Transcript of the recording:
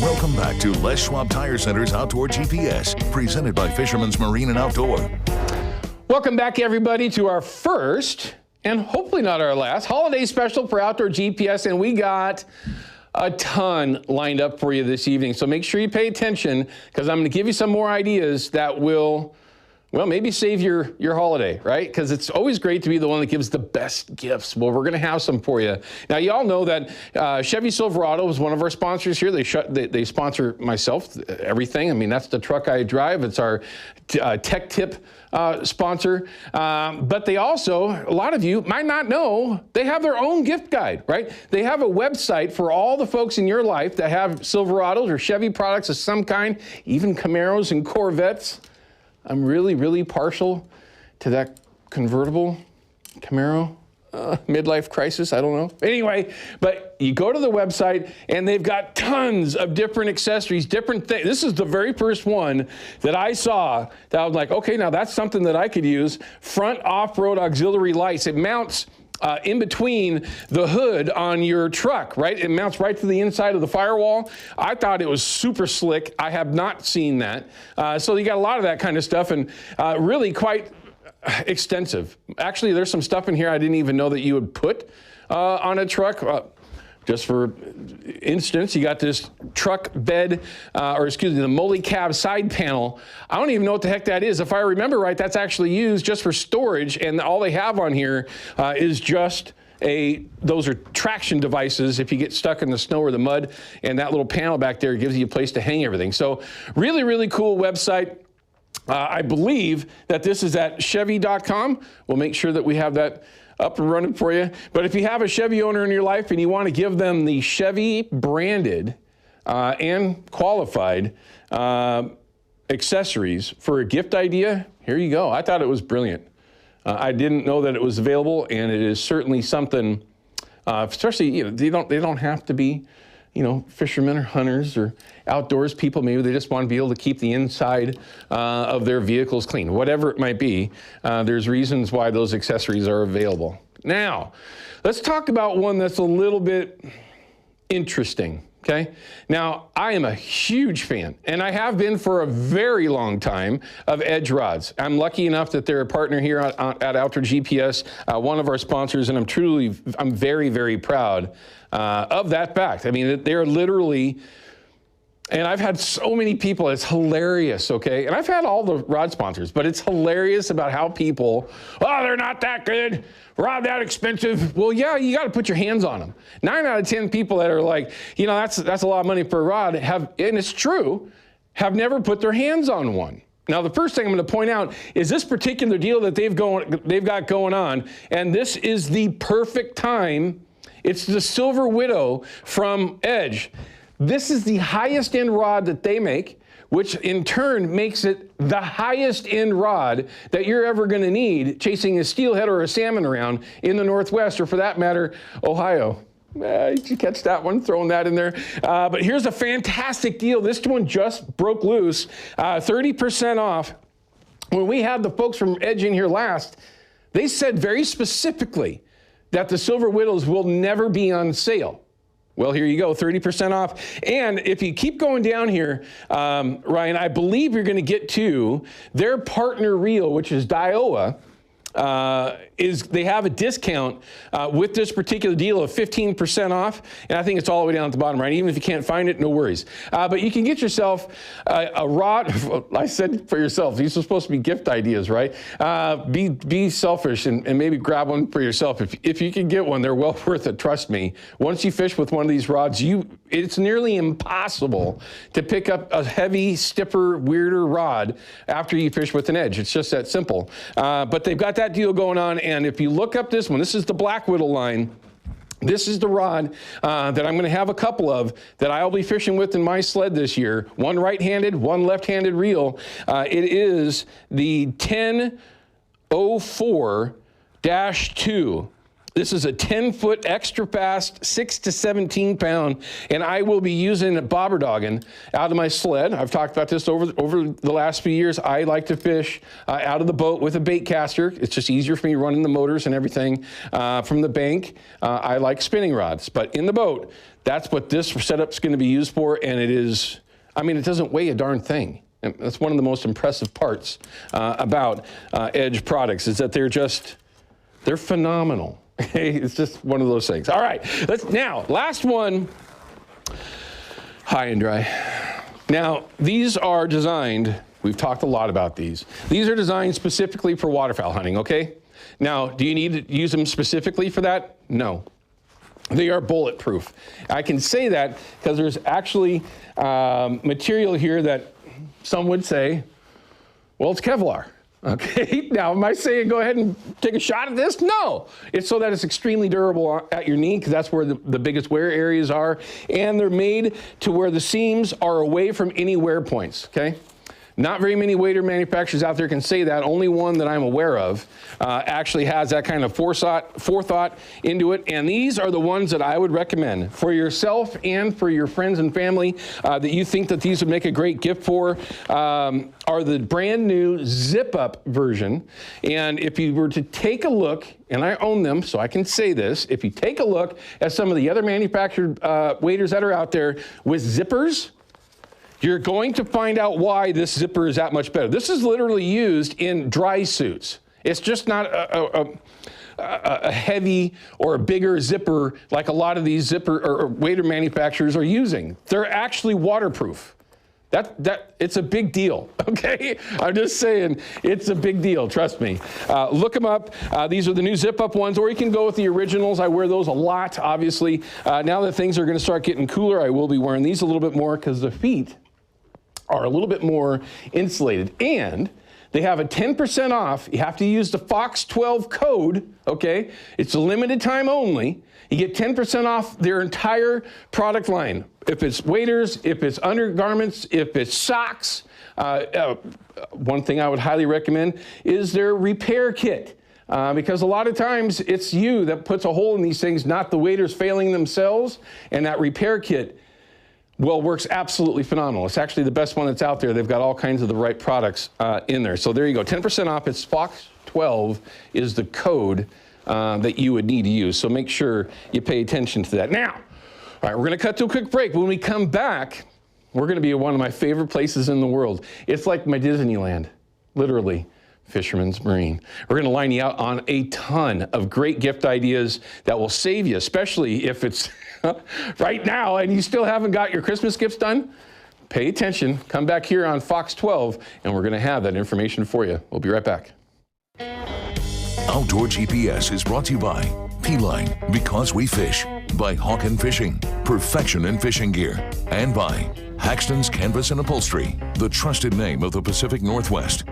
Welcome back to Les Schwab Tire Center's Outdoor GPS, presented by Fisherman's Marine and Outdoor. Welcome back, everybody, to our first, and hopefully not our last, holiday special for Outdoor GPS, and we got a ton lined up for you this evening. So make sure you pay attention, because I'm going to give you some more ideas that will, well, maybe save your holiday, right? Because it's always great to be the one that gives the best gifts. Well, we're going to have some for you. Now, you all know that Chevy Silverado is one of our sponsors here. They sponsor myself, everything. I mean, that's the truck I drive. It's our tech tip sponsor. But they also, a lot of you might not know, they have their own gift guide, right? They have a website for all the folks in your life that have Silverados or Chevy products of some kind, even Camaros and Corvettes. I'm really, really partial to that convertible Camaro midlife crisis. I don't know. Anyway, but you go to the website and they've got tons of different accessories, different things. This is the very first one that I saw that I was like, okay, now that's something that I could use. Front off-road auxiliary lights. It mounts in between the hood on your truck, right? It mounts right to the inside of the firewall. I thought it was super slick. I have not seen that. So you got a lot of that kind of stuff, and really quite extensive. Actually, there's some stuff in here I didn't even know that you would put on a truck. Just for instance, you got this truck bed, the multi cab side panel. I don't even know what the heck that is. If I remember right, that's actually used just for storage, and all they have on here is just those are traction devices if you get stuck in the snow or the mud, and that little panel back there gives you a place to hang everything. So really, really cool website. I believe that this is at Chevy.com. We'll make sure that we have that up and running for you. But if you have a Chevy owner in your life and you want to give them the Chevy branded and qualified accessories for a gift idea, here you go. I thought it was brilliant. I didn't know that it was available, and it is certainly something, especially, they don't have to be, fishermen or hunters or outdoors people. Maybe they just want to be able to keep the inside of their vehicles clean. Whatever it might be, there's reasons why those accessories are available. Now, let's talk about one that's a little bit interesting, okay? Now, I am a huge fan, and I have been for a very long time, of Edge rods. I'm lucky enough that they're a partner here at Outdoor GPS, one of our sponsors, and I'm very, very proud of that fact. I mean, they're literally, and I've had so many people, it's hilarious, okay? And I've had all the rod sponsors, but it's hilarious about how people, they're not that good, rod that expensive. Well, yeah, you got to put your hands on them. 9 out of 10 people that are like, that's a lot of money for a rod, and it's true, have never put their hands on one. Now, the first thing I'm going to point out is this particular deal that they've got going on, and this is the perfect time. It's the Silver Widow from Edge. This is the highest end rod that they make, which in turn makes it the highest end rod that you're ever going to need chasing a steelhead or a salmon around in the Northwest, or for that matter, Ohio. Did you catch that one? Throwing that in there. But here's a fantastic deal. This one just broke loose, 30% off. When we had the folks from Edge in here last, they said very specifically that the Silver Widows will never be on sale. Well, here you go, 30% off. And if you keep going down here, Ryan, I believe you're going to get to their partner reel, which is Daiwa. They have a discount with this particular deal of 15% off, and I think it's all the way down at the bottom, right? Even if you can't find it, no worries. But you can get yourself a rod. I said for yourself, these are supposed to be gift ideas, right? Be selfish and maybe grab one for yourself. If you can get one, they're well worth it, trust me. Once you fish with one of these rods, it's nearly impossible to pick up a heavy, stiffer, weirder rod after you fish with an Edge. It's just that simple. But they've got that deal going on, and if you look up this one, this is the Black Widow line. This is the rod that I'm going to have a couple of that I'll be fishing with in my sled this year. One right-handed, one left-handed reel. It is the 1004-2. This is a 10-foot extra fast, 6 to 17 pound, and I will be using a bobber dogging out of my sled. I've talked about this over the last few years. I like to fish out of the boat with a bait caster. It's just easier for me running the motors and everything from the bank. I like spinning rods, but in the boat, that's what this setup's going to be used for, and it is, I mean, it doesn't weigh a darn thing. And that's one of the most impressive parts about Edge products, is that they're phenomenal. Okay, it's just one of those things. All right, now, last one, high and dry. Now, these are designed, we've talked a lot about these. These are designed specifically for waterfowl hunting, okay? Now, do you need to use them specifically for that? No. They are bulletproof. I can say that because there's actually material here that some would say, well, it's Kevlar. Okay, now am I saying go ahead and take a shot at this? No, it's so that it's extremely durable at your knee, because that's where the biggest wear areas are, and they're made to where the seams are away from any wear points, okay? Not very many wader manufacturers out there can say that. Only one that I'm aware of actually has that kind of forethought into it. And these are the ones that I would recommend for yourself and for your friends and family that you think that these would make a great gift for, are the brand new zip up version. And if you were to take a look, and I own them, so I can say this, if you take a look at some of the other manufactured waders that are out there with zippers, you're going to find out why this zipper is that much better. This is literally used in dry suits. It's just not a heavy or a bigger zipper like a lot of these zipper or wader manufacturers are using. They're actually waterproof. It's a big deal, okay? I'm just saying, it's a big deal, trust me. Look them up. These are the new zip-up ones, or you can go with the originals. I wear those a lot, obviously. Now that things are gonna start getting cooler, I will be wearing these a little bit more, because the feet are a little bit more insulated, and they have a 10% off. You have to use the Fox 12 code, okay? It's a limited time only. You get 10% off their entire product line. If it's waders, if it's undergarments, if it's socks. One thing I would highly recommend is their repair kit. Because a lot of times it's you that puts a hole in these things, not the waders failing themselves, and that repair kit, well, works absolutely phenomenal. It's actually the best one that's out there. They've got all kinds of the right products in there. So there you go, 10% off. It's Fox 12 is the code that you would need to use. So make sure you pay attention to that. Now, all right, we're gonna cut to a quick break. When we come back, we're gonna be at one of my favorite places in the world. It's like my Disneyland, literally. Fisherman's Marine. We're going to line you out on a ton of great gift ideas that will save you, especially if it's right now and you still haven't got your Christmas gifts done. Pay attention. Come back here on Fox 12, and we're going to have that information for you. We'll be right back. Outdoor GPS is brought to you by P-Line, because we fish, by Hawken Fishing, perfection in fishing gear, and by Haxton's Canvas and Upholstery, the trusted name of the Pacific Northwest.